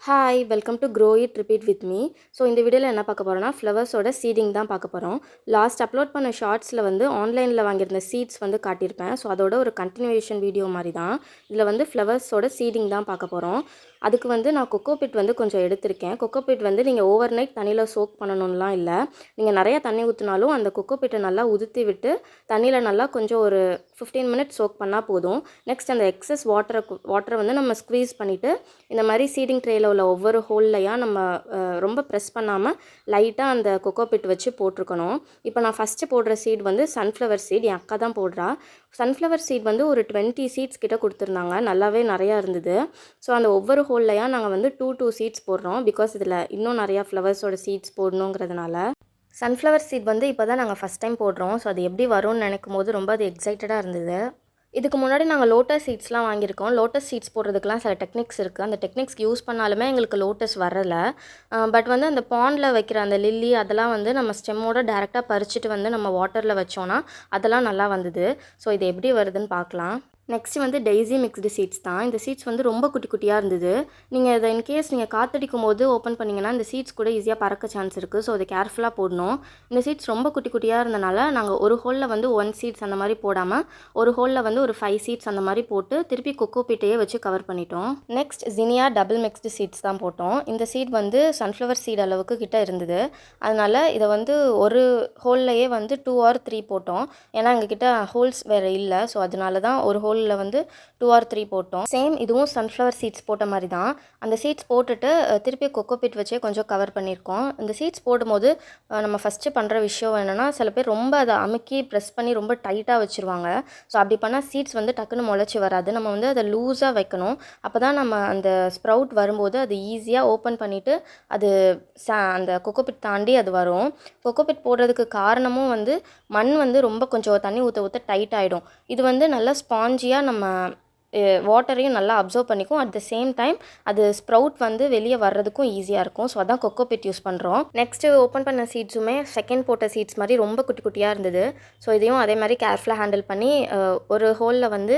Hi welcome to grow it repeat with me. So இந்த வீடியோவில் என்ன பார்க்க போகிறோன்னா ஃப்ளவர்ஸோட சீடிங் தான் பார்க்க போகிறோம். லாஸ்ட் அப்லோட் பண்ண ஷார்ட்ஸில் வந்து ஆன்லைனில் வாங்கியிருந்த சீட்ஸ் வந்து காட்டியிருப்பேன். ஸோ அதோட ஒரு கண்டினியூவேஷன் வீடியோ மாதிரி தான். இதில் வந்து ஃப்ளவர்ஸோட சீடிங் தான் பார்க்க போகிறோம். அதுக்கு வந்து நான் கொக்கோபிட் வந்து கொஞ்சம் எடுத்திருக்கேன். கொக்கோபிட் வந்து நீங்கள் ஓவர் நைட் தண்ணியில் சோக் பண்ணணும்லாம் இல்லை. நீங்கள் நிறையா தண்ணி ஊற்றினாலும் அந்த கொக்கோபிட்டை நல்லா உதுத்தி விட்டு தண்ணியில் நல்லா கொஞ்சம் ஒரு 15 மினிட்ஸ் சோக் பண்ணால் போதும். நெக்ஸ்ட் அந்த எக்ஸஸ் வாட்டரை வந்து நம்ம ஸ்க்வீஸ் பண்ணிவிட்டு இந்த மாதிரி சீடிங் ட்ரேயில் உள்ள ஒவ்வொரு ஹோல்லையாக நம்ம ரொம்ப ப்ரெஸ் பண்ணாமல் லைட்டாக அந்த கொக்கோபிட் வச்சு போட்டிருக்கணும். இப்போ நான் ஃபஸ்ட்டு போடுற சீட் வந்து சன்ஃப்ளவர் சீட். என் அக்கா தான் போடுறா. சன்ஃப்ளவர் சீட் வந்து ஒரு 20 சீட்ஸ் கிட்ட கொடுத்துருந்தாங்க. நல்லாவே நிறையா இருந்தது. ஸோ அந்த ஒவ்வொரு ஹோல்லையாக நாங்கள் வந்து 2 சீட்ஸ் போடுறோம். பிகாஸ் இதில் இன்னும் நிறையா ஃப்ளவர்ஸோட சீட்ஸ் போடணுங்கிறதுனால. சன்ஃப்ளவர் சீட் வந்து இப்போ தான் நாங்கள் ஃபஸ்ட் டைம் போடுறோம். ஸோ அது எப்படி வரும்னு நினைக்கும் போது ரொம்ப அது எக்ஸைட்டடாக இருந்தது. இதுக்கு முன்னாடி நாங்கள் லோட்டஸ் சீட்ஸ்லாம் வாங்கியிருக்கோம். லோட்டஸ் சீட்ஸ் போடுறதுக்குலாம் சில டெக்னிக்ஸ் இருக்குது. அந்த டெக்னிக்ஸ் யூஸ் பண்ணாலுமே எங்களுக்கு லோட்டஸ் வரலை. பட் வந்து அந்த பாண்டில் வைக்கிற அந்த லில்லி அதெல்லாம் வந்து நம்ம ஸ்டெம்மோட டேரெக்டாக பறிச்சுட்டு வந்து நம்ம வாட்டரில் வச்சோன்னா அதெல்லாம் நல்லா வந்தது. ஸோ இது எப்படி வருதுன்னு பார்க்கலாம். நெக்ஸ்ட்டு வந்து டெய்ஸி மிக்ஸ்டு சீட்ஸ் தான். இந்த சீட்ஸ் வந்து ரொம்ப குட்டி குட்டியாக இருந்தது. நீங்கள் இதை இன்கேஸ் நீங்கள் காற்றடிக்கும் போது ஓப்பன் பண்ணிங்கன்னா இந்த சீட்ஸ் கூட ஈஸியாக பறக்க சான்ஸ் இருக்குது. ஸோ அதை கேர்ஃபுல்லாக போடணும். இந்த சீட்ஸ் ரொம்ப குட்டி குட்டியாக இருந்தனால நாங்கள் ஒரு ஹோலில் வந்து 1 சீட்ஸ் அந்த மாதிரி போடாமல் ஒரு ஹோலில் வந்து ஒரு 5 சீட்ஸ் அந்த மாதிரி போட்டு திருப்பி கொக்கோபிட்டையே வச்சு கவர் பண்ணிட்டோம். Next zinnia double mixed seeds தான் போட்டோம். இந்த சீட் வந்து சன்ஃப்ளவர் சீட் அளவுக்கு கிட்ட இருந்தது. அதனால் இதை வந்து ஒரு ஹோல்லையே வந்து 2 or 3 போட்டோம். ஏன்னா எங்ககிட்ட ஹோல்ஸ் வேறு இல்லை. ஸோ அதனால தான் ஒரு ஹோல் வந்து 2 or 3 போட்டோம். சேம் இதுவும் சன்ஃப்ளவர் சீட்ஸ் போட்ட மாதிரி தான். அந்த சீட்ஸ் போட்டுட்டு திருப்பி கொக்கோபிட் வச்சே கொஞ்சம் கவர் பண்ணியிருக்கோம். இந்த சீட்ஸ் போடும்போது நம்ம ஃபஸ்ட்டு பண்ணுற விஷயம் என்னென்னா, சில பேர் ரொம்ப அதை அமுக்கி ப்ரெஸ் பண்ணி ரொம்ப டைட்டாக வச்சுருவாங்க. ஸோ அப்படி பண்ணால் சீட்ஸ் வந்து டக்குன்னு முளைச்சி வராது. நம்ம வந்து அதை லூஸாக வைக்கணும். அப்போ தான் நம்ம அந்த ஸ்ப்ரவுட் வரும்போது அது ஈஸியாக ஓப்பன் பண்ணிவிட்டு அது அந்த கொக்கோபிட் தாண்டி அது வரும். கொக்கோபிட் போடுறதுக்கு காரணமும் வந்து மண் வந்து ரொம்ப கொஞ்சம் தண்ணி ஊற்ற ஊற்ற டைட் ஆகிடும். இது வந்து நல்லா ஸ்பாஞ்சியாக நம்ம வாட்டரையும் நல்லா அப்சர்வ் பண்ணிக்கும். அட் த சேம் டைம் அது ஸ்ப்ரவுட் வந்து வெளியே வர்றதுக்கும் ஈஸியாக இருக்கும். ஸோ அதான் கொக்கோபிட் யூஸ் பண்ணுறோம். நெக்ஸ்ட்டு ஓப்பன் பண்ண சீட்ஸுமே செகண்ட் போட்ட சீட்ஸ் மாதிரி ரொம்ப குட்டி குட்டியாக இருந்தது. ஸோ இதையும் அதே மாதிரி கேர்ஃபுல்லாக ஹேண்டில் பண்ணி ஒரு ஹோலில் வந்து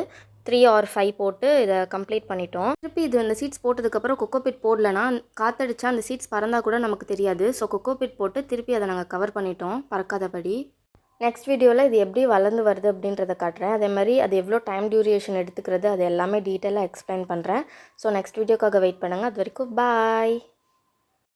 3 or 5 போட்டு இதை கம்ப்ளீட் பண்ணிட்டோம். திருப்பி இது அந்த சீட்ஸ் போட்டதுக்கப்புறம் கொக்கோபிட் போடலைன்னா காற்றடிச்சா அந்த சீட்ஸ் பறந்தால் கூட நமக்கு தெரியாது. ஸோ கொக்கோபிட் போட்டு திருப்பி அதை நாங்கள் கவர் பண்ணிட்டோம் பறக்காதபடி. நெக்ஸ்ட் வீடியோவில் இது எப்படி வளர்ந்து வருது அப்படின்றத காட்டுறேன். அதே மாதிரி அது எவ்வளோ டைம் டியூரேஷன் எடுத்துக்கிறது அது எல்லாமே டீட்டெயிலாக எக்ஸ்பிளைன் பண்ணுறேன். ஸோ நெக்ஸ்ட் வீடியோக்காக வெயிட் பண்ணுங்கள். அது வரைக்கும் பாய்.